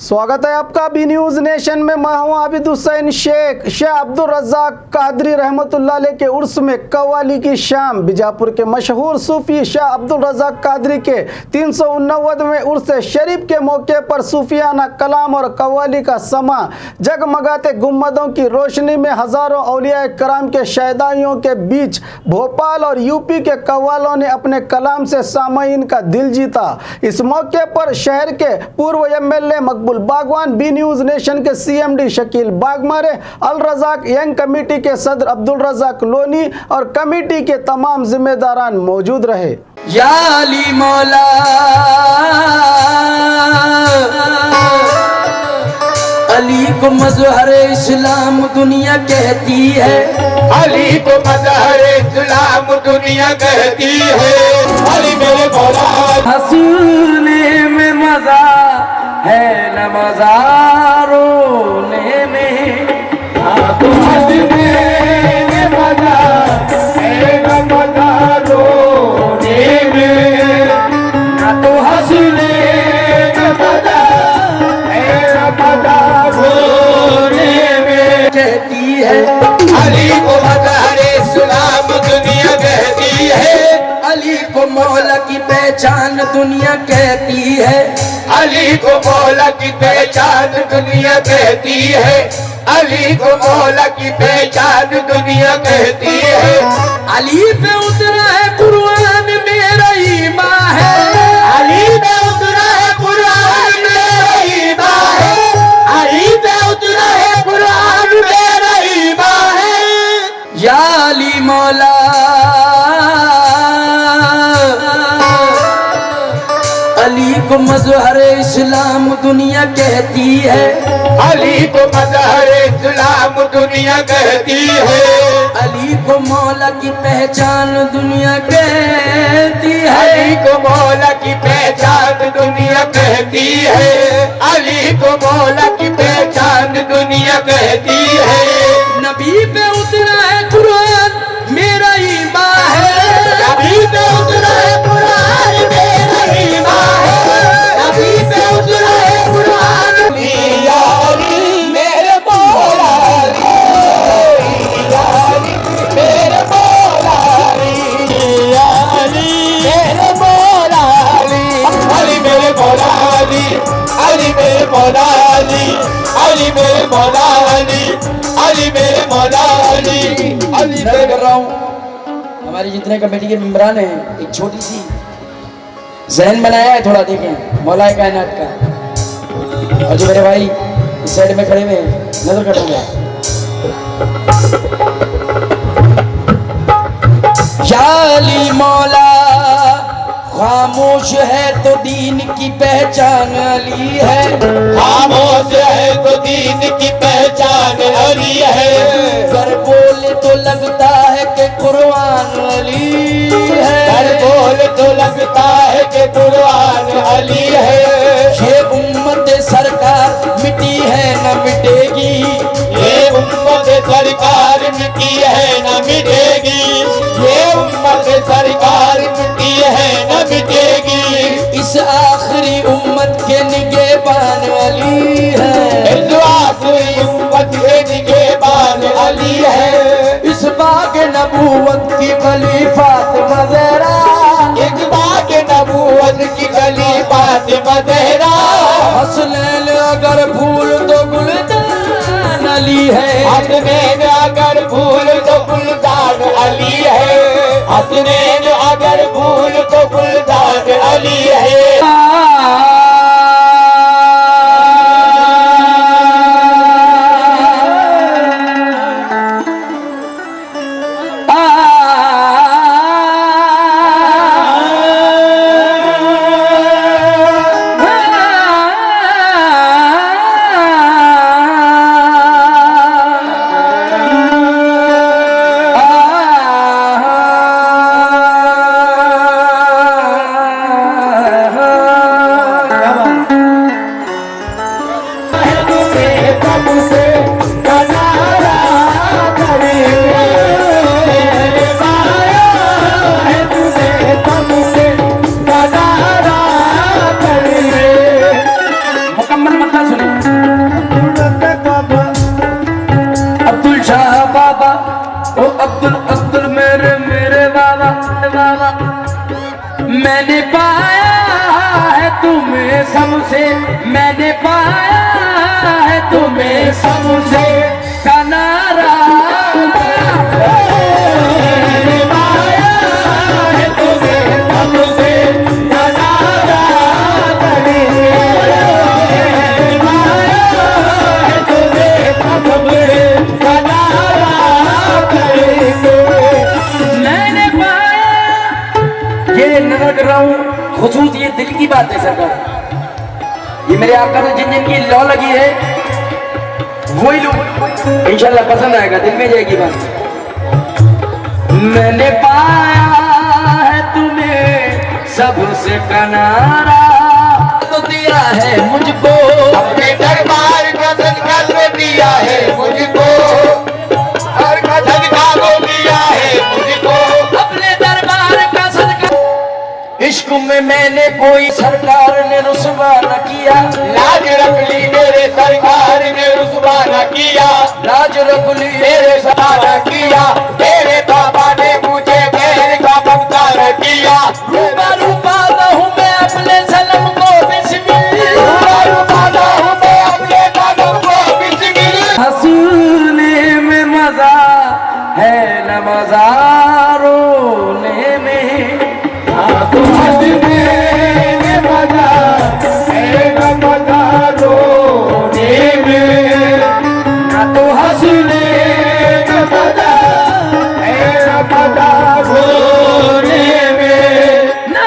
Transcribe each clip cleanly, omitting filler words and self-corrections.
स्वागत है आपका बी न्यूज नेशन में। मैं हूं आबिद हुसैन शेख। शाह अब्दुल रज़ाक कादरी रहमतुल्लाह अलैह के उर्स में कव्वाली की शाम। बीजापुर के मशहूर सूफी शाह अब्दुल रज़ाक कादरी के 389वें उर्स शरीफ के मौके पर सूफियाना कलाम और कव्वाली का समा। जगमगाते गुम्बदों की रोशनी में हजारों औलिया कराम के शहदाइयों के बीच भोपाल और यूपी के कव्वालों ने अपने कलाम से सामाईन का दिल जीता। इस मौके पर शहर के पूर्व एमएलए मकबूल बागवान, बी न्यूज नेशन के सीएमडी शकील बागमारे, अल रज़ाक यंग कमेटी के सदर अब्दुल रज़ाक लोनी और कमेटी के तमाम जिम्मेदारान मौजूद रहे। या अली मौला अली को मज़हर इस्लाम दुनिया कहती है, अली को मज़हर इस्लाम दुनिया कहती है। अली मेरे मौला हंसने में मजा है न मजा रोने में, तो हंसने में मजा है न मजा रोने में, ना तो हंसने में मजा है न मजा रोने में कहती है। अली को मज़हर इस्लाम दुनिया कहती है। अली को मौला की पहचान दुनिया कहती है, अली को मौला की पहचान दुनिया कहती है। अली को मौला की पहचान दुनिया कहती है। अली पे उतरा है कुरान मेरा ईमान है, अली पे उतरा है कुरान मेरा ईमान है। अली पे उतरा है कुरान मेरा ईमान है। या अली मौला अली को मज़हर इस्लाम दुनिया कहती है, अली को मज़हर इस्लाम दुनिया कहती है। अली को मौला की पहचान दुनिया कहती है, अली को मौला की पहचान दुनिया कहती है। अली को मौला की पहचान दुनिया कहती है। नबी पे उतरा है कुरान मेरा ईमान है, नबी पे उतरा है कुरान मेरा ईमान है। नबी पे उतरा है कुरान या अली मेरे मौला अली, या अली मेरे मौला अली, या अली मेरे मौला अली। अली मेरे मौला अली, अली मेरे मौला अली, अली मेरे मौला अली, अली मेरे मौला अली। अली मैं कर रहा हूँ हमारी जितने कमेटी के मेंबरान हैं, एक छोटी सी जहन बनाया है, थोड़ा देखें मौलाए कायनात का। और जो मेरे भाई इस साइड में खड़े हुए हैं नजर करूंगा। या अली मौला खामोश है तो दीन की पहचान अली है, खामोश है तो दीन की पहचान अली है। कर बोले तो लगता है कि कुरान अली है, कर बोल तो लगता है कि कुरान अली है। ये उम्मत सरकार मिटी है न मिटेगी, ये उम्मत सरकार मिटी है न मिटेगी। ये उम्मत सरकार मिटी है न मिटेगी। इस आखिरी उम्मत के निगहबान अली है, इस आखिरी उम्मत के निगहबान अली है। इस बाग नबूवत की कली फातिमा ज़हरा, एक बाग नबूवत की गली फातिमा ज़हरा। हसनैन अगर फूल तो गुलदान अली है, हसनैन अगर फूल तो गुलदान अली है। हसनैन अगर फूल तो गुलदान अली है। मैंने पाया है तुम्हें सबसे, मैंने पाया है तुम्हें सबसे कनारा, मैंने पाया है तुम्हें सबसे कनारा करेंगे, मैंने पाया है तुम्हें सबसे कनारा करेंगे। मैंने पाया, ये नजर कर रहा हूँ खुशूस, ये दिल की बात है सरकार। ये मेरे आका ने जिन जिन की लौ लगी है वही लोग इंशाल्लाह पसंद आएगा, दिल में जाएगी बात। मैंने पाया है तुम्हें सबसे कनारा, तो दिया है मुझको अपने दरबार का सदका तो दिया है मुझको, और का सदका वो दिया है मुझको। अपने दरबार का सदका, इश्क में मैंने कोई सरकार ने रुसवा न किया, लाज रख ली मेरे सरकार ने रुसवा न किया, लाज रख ली मेरे सदा न किया, मेरे बाबा ने मुझे गैर का ममता न किया। रूबा रूबा हूँ मैं अपने सलम को बिस्मिल, रूबाना हूँ मैं अपने कदम को बिस्मिल। हंसने में मजा है न मजा रोने में, तो हंसने में मजा है न मजा रोने में, ना तो हंसने में मजा है न मजा रोने में। ना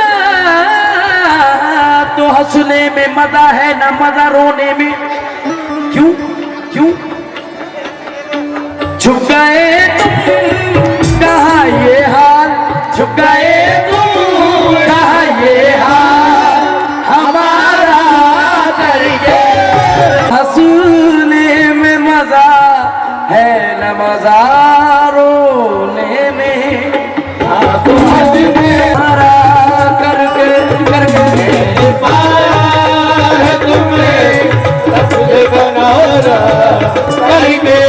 तो हंसने में मजा है ना मजा रोने में। क्यों क्यों झुक गए तुम कहा ये हाल, झुक गए तुम कहा ये हाल हमारा करके। हंसने में मजा है न मजा रोने में, तो हंसने हमारा करके करके पाया है तुमने सबसे बनारा करके।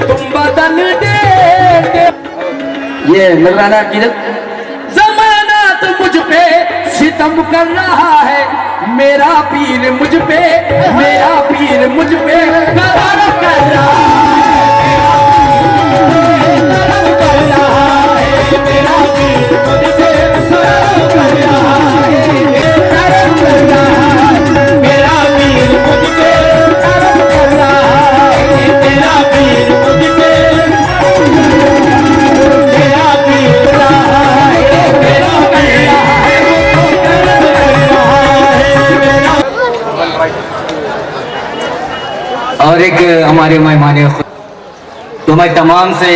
तुम बदल देते। ये मौलाना अकीदत, जमाना तो मुझ पे सितम कर रहा है, मेरा पीर मुझ पे, मेरा पीर मुझ पे करम कर रहा है, करम कर रहा है, मेरा पीर मुझ पे करम कर रहा है, करम कर रहा है, मेरा पीर मुझ पे करम कर रहा है, मेरा पीर मुझ पे, मेरा पीर रहा है, मेरा पीर रहा है, करम कर रहा है, मेरा। और एक हमारे मेहमान, तो मैं तमाम से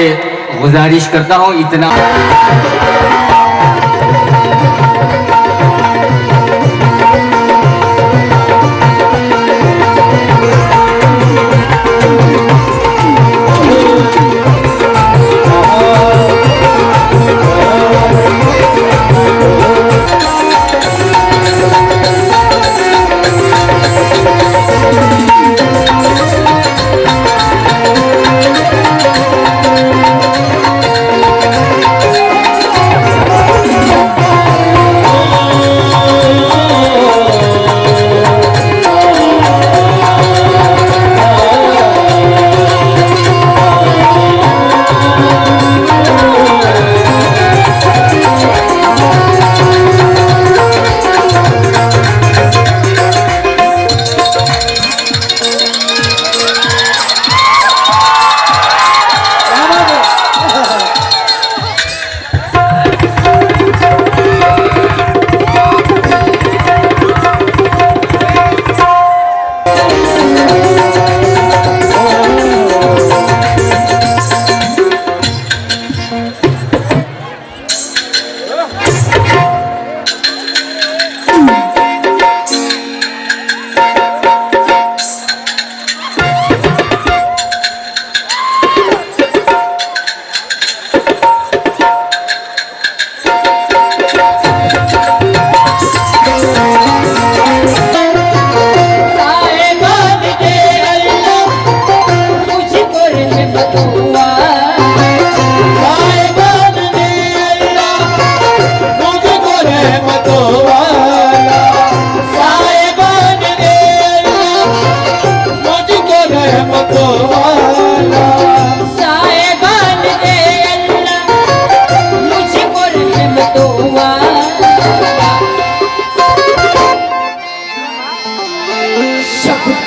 गुजारिश करता हूँ इतना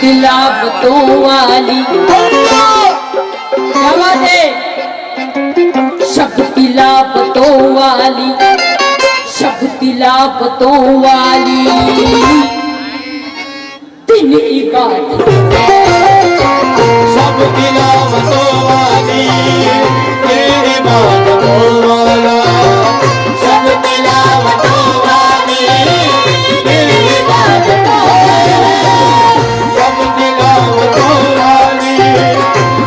तिलावतों वाली, क्या बात है, शब्द तिलावतों वाली, शब्द तिलावतों वाली, दिन इबादत सब तिलावतों वाली, दिन इबादतों वाला, सब तिलावतों वाली, दिन इबादतों वाला, सब तिलावतों वाली,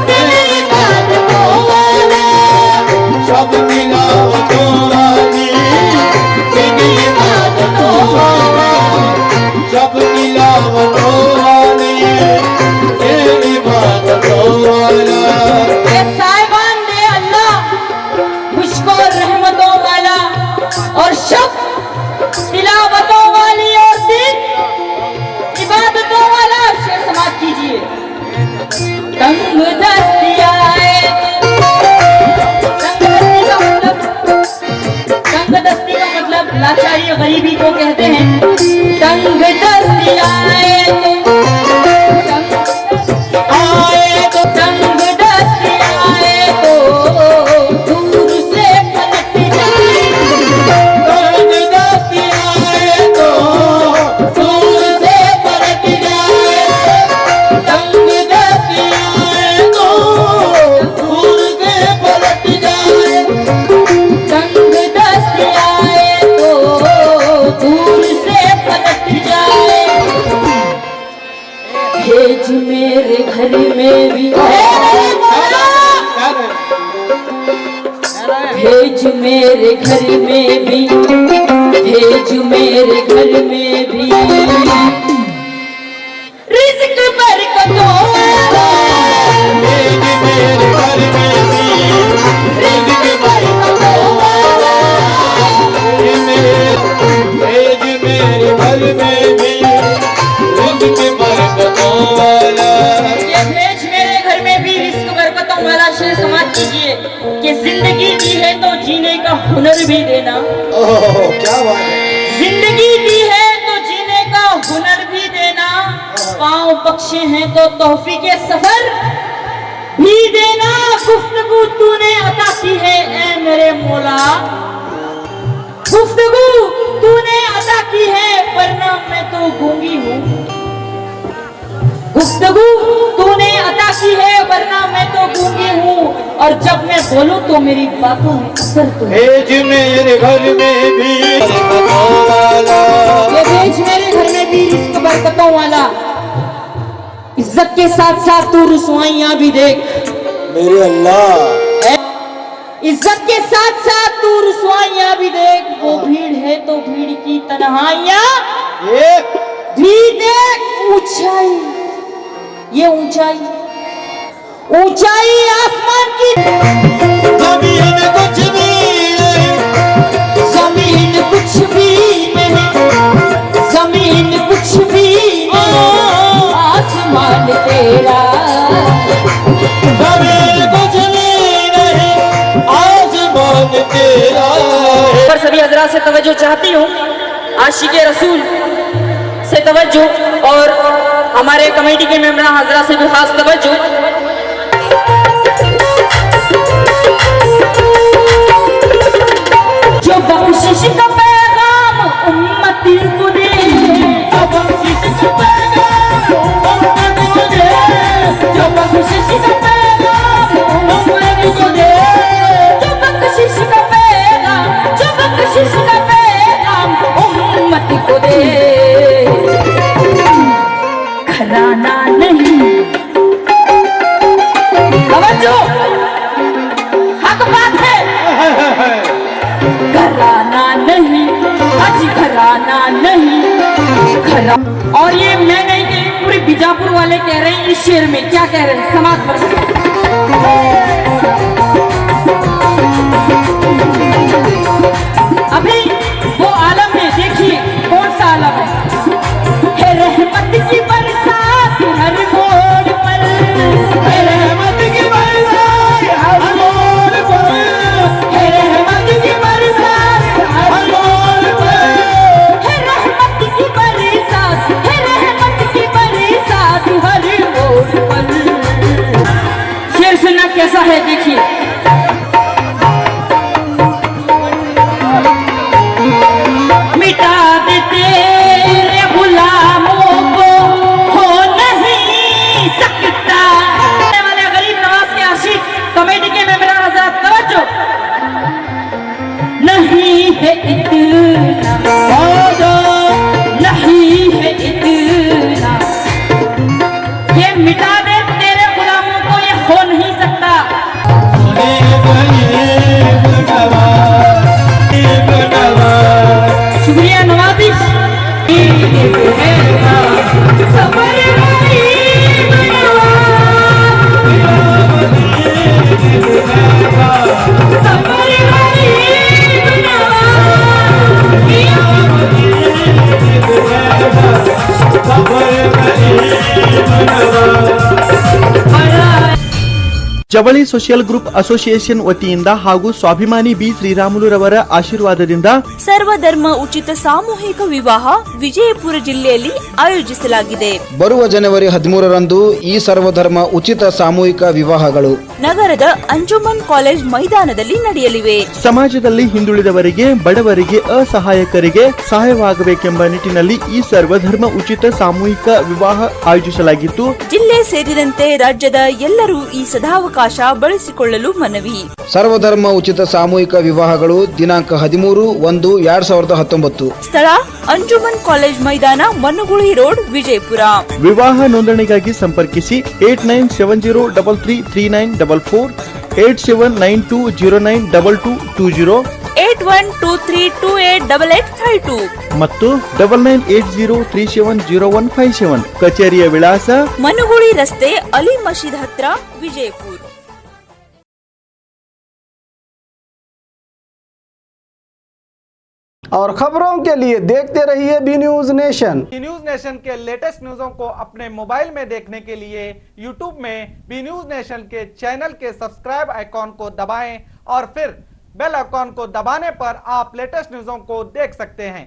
दिन इबादतों वाला, सब तिलावतों वाली, दिन इबादतों वाला, सब तिलावतों वाली, दिन इबादतों वाला। ये साहिबान ने अल्लाह मुझको रहमतों वाला और शब्द तिलावतों वाली और दिन इबादतों वाला शेर समाप्त कीजिए। तंग दस्तियाँ तंग दस्ती का मतलब लाचारी गरीबी को कहते हैं। तंग दस्तियाँ तंग दस्ती आए तो दूर से पलट जाए, तंग दस्ती आए तो दूर से पलट जाए, तंग दस्ती आए तो दूर से पलट जाए, तंग दस्ती आए तो दूर से पलट जाए। भेज मेरे घर में भी, भेज मेरे घर में भी, भेज मेरे घर में भी रिज़्क़ बरकतों वाला, भेज मेरे घर में भी रिज़्क़ बरकतों वाला, भेज मेरे घर में भी रिज़्क़ बरकतों वाला। ये भेज मेरे घर में भी रिज़्क़ बरकतों वाला शेर समाप्त कीजिए कि जिंदगी दी है तो जीने का हुनर भी देना। ओह क्या बात है। जिंदगी दी है तो जीने का हुनर भी देना, पाँव बख्शे हैं तो तोहफी के सफर भी देना। गुफ्तगू तूने अता की है ए मेरे मौला, गुफ्तगू तूने अता की है वरना मैं तो गूंगी हूँ। गुफ्तगू तूने अता की है वरना मैं तो गूंगी हूँ, और जब मैं बोलूँ तो मेरी बातों में असर तो है। भेज मेरे घर में भी बरकतों वाला, ये भेज मेरे घर में भी रिज़्क़ बरकतों वाला। इज्जत के साथ साथ तू रुसवाइयाँ भी देख मेरे अल्लाह। इज्जत के साथ साथ तू रुसवाइयाँ भी देख। वो भीड़ है तो भीड़ की तन्हाइयाँ ये भी देख। ऊंचाई, ये ऊंचाई, ऊंचाई आसमान की, जमीन कुछ भी नहीं, जमीन कुछ भी नहीं, जमीन कुछ भी नहीं, आसमान तेरा, जमीन कुछ भी नहीं, आसमान तेरा। पर सभी हजरात से तवज्जो चाहती हूँ, आशिक़े रसूल से तवज्जो और हमारे कमेटी के मेंबर हजरात से भी खास तवज्जो। जो बख्शिश का पैगाम उम्मती को दे, जो बख्शिश का पैगाम उम्मती को दे, जो बख्शिश का पैगाम उम्मती को दे, जो बख्शिश का पैगाम, जो बख्शिश का पैगाम उम्मती को दे। घराना नहीं, तवज्जो, हक बात है। घराना नहीं, आज घराना नहीं, घरा। और ये मैं नहीं कह, पूरे बीजापुर वाले कह रहे हैं इस शेर में। क्या कह रहे हैं समाज पर? अभी वो आलम है, देखिए कौन सा आलम है रहमत की बरसात हर मोड़ पर, रहमत की बरसात हर मोड़ पर, रहमत की बरसात हर मोड़ पर, रहमत की बरसात, रहमत की बरसात हर है, देखिए। मिटा दे तेरे गुलामों को, हो नहीं सकता। वाले गरीब नवाज के आशिक कमेटी के मेंबर आजाद तवज्जो, नहीं है इतना, नहीं है इतना, ये मिटा दे तेरे गुलामों को, ये हो नहीं सकता। शुक्रिया नवाजिश। ಜವಳಿ ಸೋಷಿಯಲ್ ಗ್ರೂಪ್ ಅಸೋಸಿಯೇಷನ್ ವತಿಯಿಂದ ಹಾಗೂ ಸ್ವಾಭಿಮಾನಿ ಬಿ ಶ್ರೀರಾಮುಲುರವರ ಆಶೀರ್ವಾದದಿಂದ ಸರ್ವಧರ್ಮ ಉಚಿತ ಸಾಮೂಹಿಕ ವಿವಾಹ ವಿಜಯಪುರ ಜಿಲ್ಲೆಯಲ್ಲಿ ಆಯೋಜಿಸಲಾಗಿದೆ. ಬರುವ ಜನವರಿ 13ರಂದು ಈ ಸರ್ವಧರ್ಮ ಉಚಿತ ಸಾಮೂಹಿಕ ವಿವಾಹಗಳು ನಗರದ ಅಂಜುಮನ್ ಕಾಲೇಜ್ ಮೈದಾನದಲ್ಲಿ ನಡೆಯಲಿವೆ. ಸಮಾಜದಲ್ಲಿ ಹಿಂದುಳಿದವರಿಗೆ, ಬಡವರಿಗೆ, ಅಸಹಾಯಕರಿಗೆ ಸಹಾಯವಾಗಬೇಕೆಂಬ ನಿಟ್ಟಿನಲ್ಲಿ ಈ ಸರ್ವಧರ್ಮ ಉಚಿತ ಸಾಮೂಹಿಕ ವಿವಾಹ ಆಯೋಜಿಸಲಾಗಿದ್ದು, ಜಿಲ್ಲೆ ಸೇರಿದಂತೆ ರಾಜ್ಯದ ಎಲ್ಲರೂ ಈ ಸದಾವಕಾಶ ಬಳಸಿಕೊಳ್ಳಲು ಮನವಿ. ಸರ್ವಧರ್ಮ ಉಚಿತ ಸಾಮೂಹಿಕ ವಿವಾಹಗಳು ದಿನಾಂಕ 13/1/2019. ಸ್ಥಳ ಅಂಜುಮನ್ ಕಾಲೇಜ್ ಮೈದಾನ, ಮನುಗುಳಿ ರೋಡ್, ವಿಜಯಪುರ. ವಿವಾಹ ನೋಂದಣಿಗಾಗಿ ಸಂಪರ್ಕಿಸಿ 8970333944, 8792092220, 8123288852 ಮತ್ತು 9980370157. ಕಚೇರಿಯ ವಿಳಾಸ ಮನುಗುಳಿ ರಸ್ತೆ, ಅಲಿ ಮಸೀದ್ ಹತ್ರ, ವಿಜಯಪುರ. और खबरों के लिए देखते रहिए B news nation. B news nation के लेटेस्ट न्यूज़ों को अपने मोबाइल में देखने के लिए यूट्यूब में बी न्यूज नेशन के चैनल के सब्सक्राइब आइकॉन को दबाएं और फिर बेल आइकॉन को दबाने पर आप लेटेस्ट न्यूज़ों को देख सकते हैं।